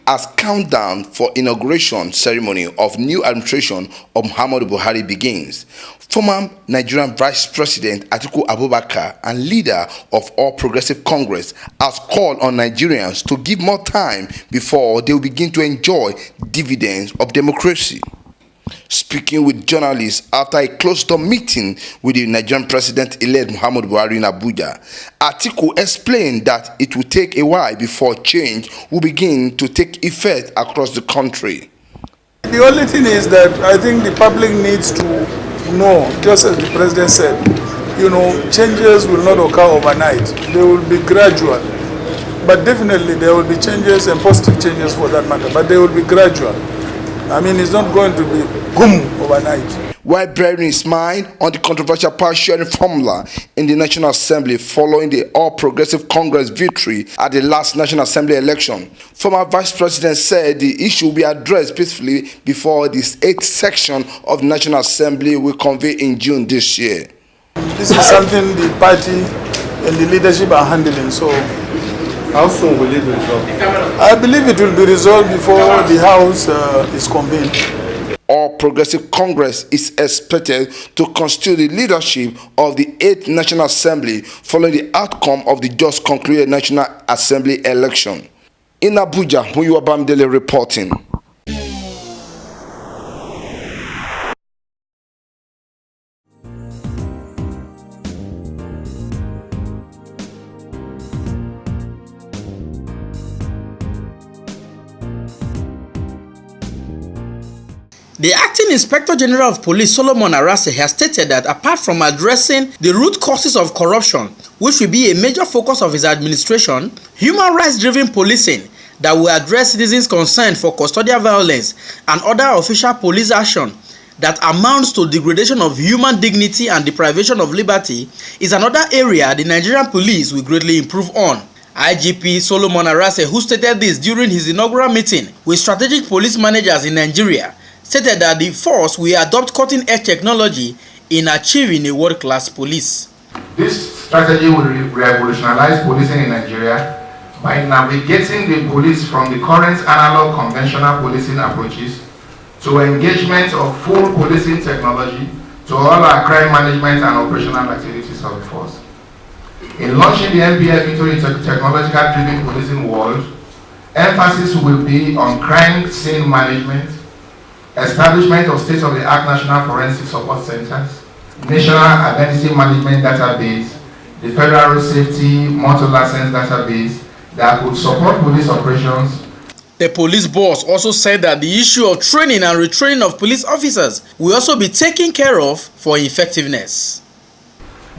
as countdown for inauguration ceremony of new administration of Muhammadu Buhari begins. Former Nigerian Vice President Atiku Abubakar and leader of All Progressive Congress has called on Nigerians to give more time before they will begin to enjoy dividends of democracy. Speaking with journalists after a closed-door meeting with the Nigerian President-elect Muhammadu Buhari in Abuja, Atiku explained that it will take a while before change will begin to take effect across the country. The only thing is that I think the public needs to know, just as the President said, changes will not occur overnight. They will be gradual. But definitely there will be changes and positive changes for that matter, but they will be gradual. I mean, it's not going to be boom overnight. While bearing his mind on the controversial power sharing formula in the National Assembly following the All Progressive Congress victory at the last National Assembly election, former Vice President said the issue will be addressed peacefully before this 8th section of the National Assembly will convene in June this year. This is something the party and the leadership are handling, so how soon will it be resolved? I believe it will be resolved before the House is convened. All Progressive Congress is expected to constitute the leadership of the 8th National Assembly following the outcome of the just concluded National Assembly election. In Abuja, Muyiwa Bamdele reporting. The Acting Inspector General of Police, Solomon Arase, has stated that apart from addressing the root causes of corruption, which will be a major focus of his administration, human rights-driven policing that will address citizens' concern for custodial violence and other official police action that amounts to degradation of human dignity and deprivation of liberty is another area the Nigerian police will greatly improve on. IGP Solomon Arase, who stated this during his inaugural meeting with strategic police managers in Nigeria, stated that the force will adopt cutting-edge technology in achieving a world-class police. This strategy will revolutionize policing in Nigeria by navigating the police from the current analog conventional policing approaches to engagement of full policing technology to all our crime management and operational activities of the force. In launching the NPF into the technological-driven policing world, emphasis will be on crime scene management, establishment of state-of-the-art national forensic support centers, national identity management database, the federal safety motor license database that could support police operations. The police boss also said that the issue of training and retraining of police officers will also be taken care of for effectiveness.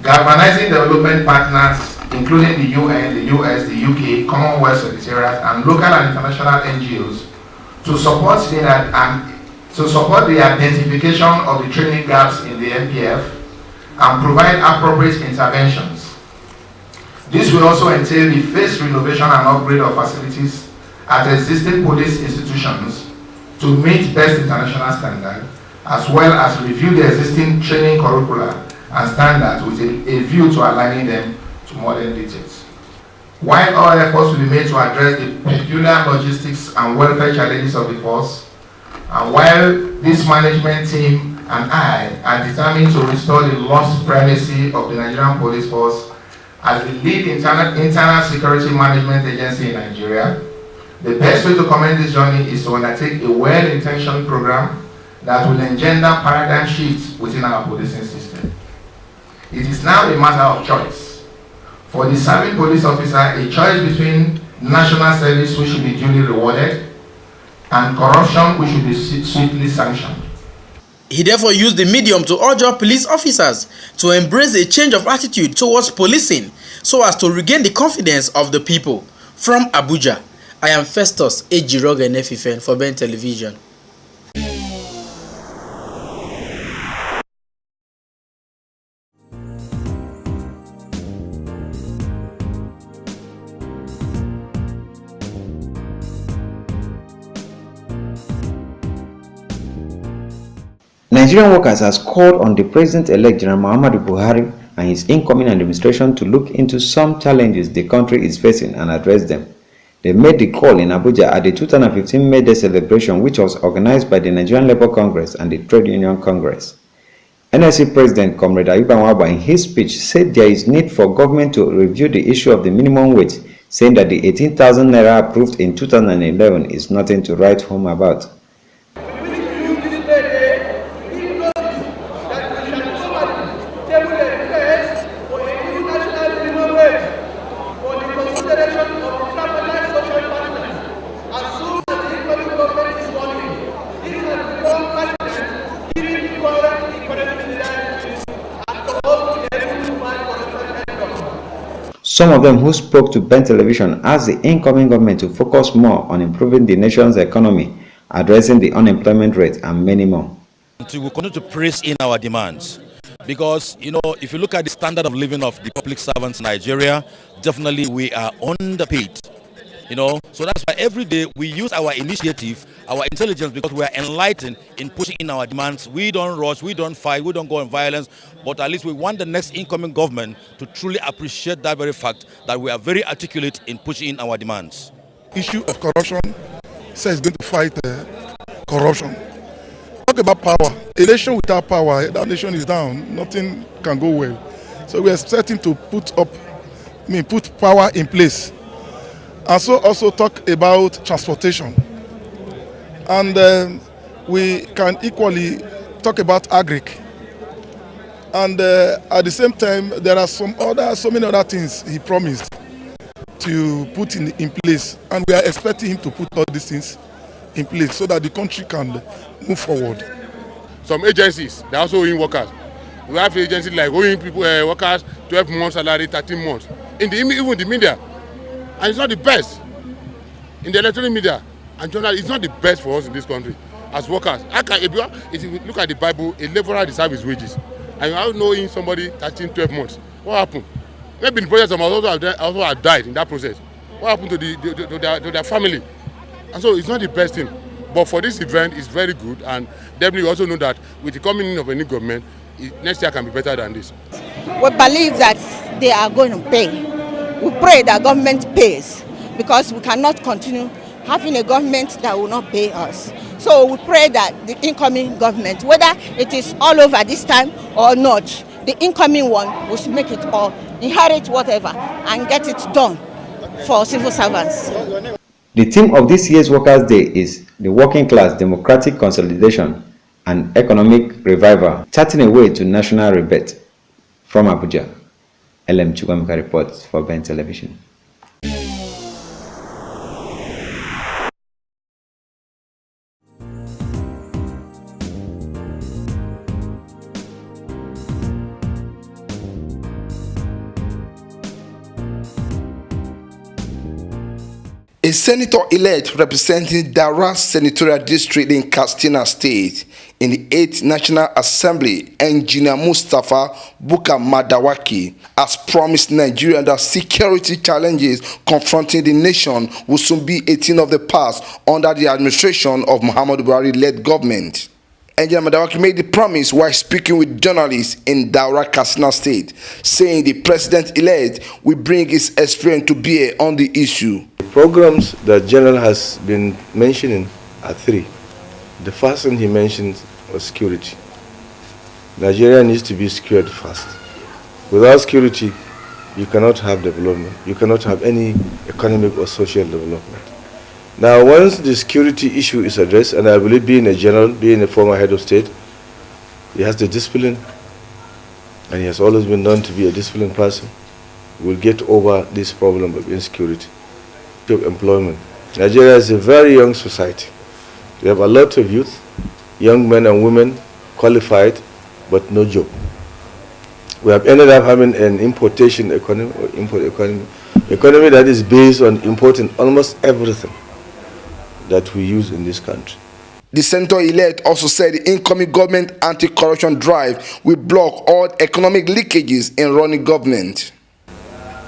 Galvanizing development partners, including the UN, the US, the UK, Commonwealth Secretariat, and local and international NGOs to support the identification of the training gaps in the NPF and provide appropriate interventions. This will also entail the phased renovation and upgrade of facilities at existing police institutions to meet best international standards, as well as review the existing training curricula and standards with a view to aligning them to modern details. While all efforts will be made to address the peculiar logistics and welfare challenges of the force, and while this management team and I are determined to restore the lost primacy of the Nigerian police force as the lead internal security management agency in Nigeria, the best way to commence this journey is to undertake a well-intentioned program that will engender paradigm shifts within our policing system. It is now a matter of choice. For the serving police officer, a choice between national service, which should be duly rewarded, and corruption, which should be swiftly sanctioned. He therefore used the medium to urge all police officers to embrace a change of attitude towards policing so as to regain the confidence of the people. From Abuja, I am Festus Ejiroga Nefifen for Ben Television. Nigerian workers has called on the President-elect General Muhammadu Buhari and his incoming administration to look into some challenges the country is facing and address them. They made the call in Abuja at the 2015 May Day celebration, which was organized by the Nigerian Labour Congress and the Trade Union Congress. NSC President Comrade Ayuba Nwaba in his speech said there is need for government to review the issue of the minimum wage, saying that the 18,000 naira approved in 2011 is nothing to write home about. Some of them who spoke to Ben Television asked the incoming government to focus more on improving the nation's economy, addressing the unemployment rate, and many more. We will continue to press in our demands because, if you look at the standard of living of the public servants in Nigeria, definitely we are underpaid. So that's why every day we use our initiative, our intelligence, because we are enlightened in pushing in our demands. We don't rush, we don't fight, we don't go in violence, but at least we want the next incoming government to truly appreciate that very fact that we are very articulate in pushing in our demands. Issue of corruption, says going to fight corruption. Talk about power. A nation without power, that nation is down. Nothing can go well. So we are starting to put power in place. And so also talk about transportation. And we can equally talk about agric. And at the same time, there are so many other things he promised to put in place. And we are expecting him to put all these things in place so that the country can move forward. Some agencies, they are also owing workers. We have agencies like owing people, workers 12 months salary, 13 months. Even the media. And it's not the best. In the electronic media and journal, it's not the best for us in this country as workers. If you look at the Bible, a laborer deserves his wages. And you have knowing somebody 13, 12 months. What happened? Maybe the process also have died in that process. What happened to their family? And so it's not the best thing. But for this event, it's very good. And definitely we also know that with the coming in of a new government, next year can be better than this. We believe that they are going to pay. We pray that government pays, because we cannot continue having a government that will not pay us. So we pray that the incoming government, whether it is all over this time or not, the incoming one will make it or inherit whatever and get it done for civil servants. The theme of this year's Workers' Day is the working class, democratic consolidation, and economic revival, charting a way to national rebirth. From Abuja, LM Chukwamika reports for Ben Television. A senator-elect representing Daura Senatorial District in Katsina State in the 8th National Assembly, Engineer Mustapha Bukar Madawaki, has promised Nigerians that security challenges confronting the nation will soon be a thing of the past under the administration of Muhammadu Buhari-led government. Engineer Madawaki made the promise while speaking with journalists in Daura, Katsina State, saying the president-elect will bring his experience to bear on the issue. Programs that General has been mentioning are three. The first one he mentioned was security. Nigeria needs to be secured first. Without security, you cannot have development. You cannot have any economic or social development. Now, once the security issue is addressed, and I believe being a general, being a former head of state, he has the discipline, and he has always been known to be a disciplined person, we'll get over this problem of insecurity. Of employment. Nigeria is a very young society. We have a lot of youth, young men and women, qualified, but no job. We have ended up having an importation economy, or import economy that is based on importing almost everything that we use in this country. The senator-elect also said the incoming government anti-corruption drive will block all economic leakages in running government.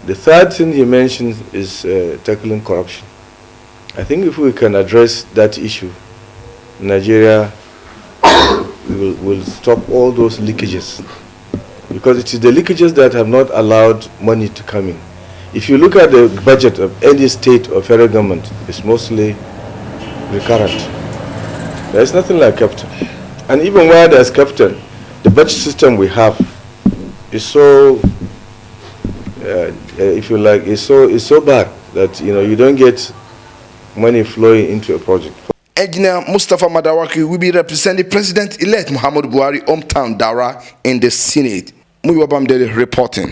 The third thing he mentioned is tackling corruption. I think if we can address that issue, Nigeria will stop all those leakages. Because it is the leakages that have not allowed money to come in. If you look at the budget of any state or federal government, it's mostly recurrent. There's nothing like capital. And even where there's capital, the budget system we have is so, if you like, is so bad that you don't get money flowing into a project. Engineer Mustafa Madawaki will be representing President-elect Muhammadu Buhari hometown Daura in the Senate. Muiwa Bamdele reporting.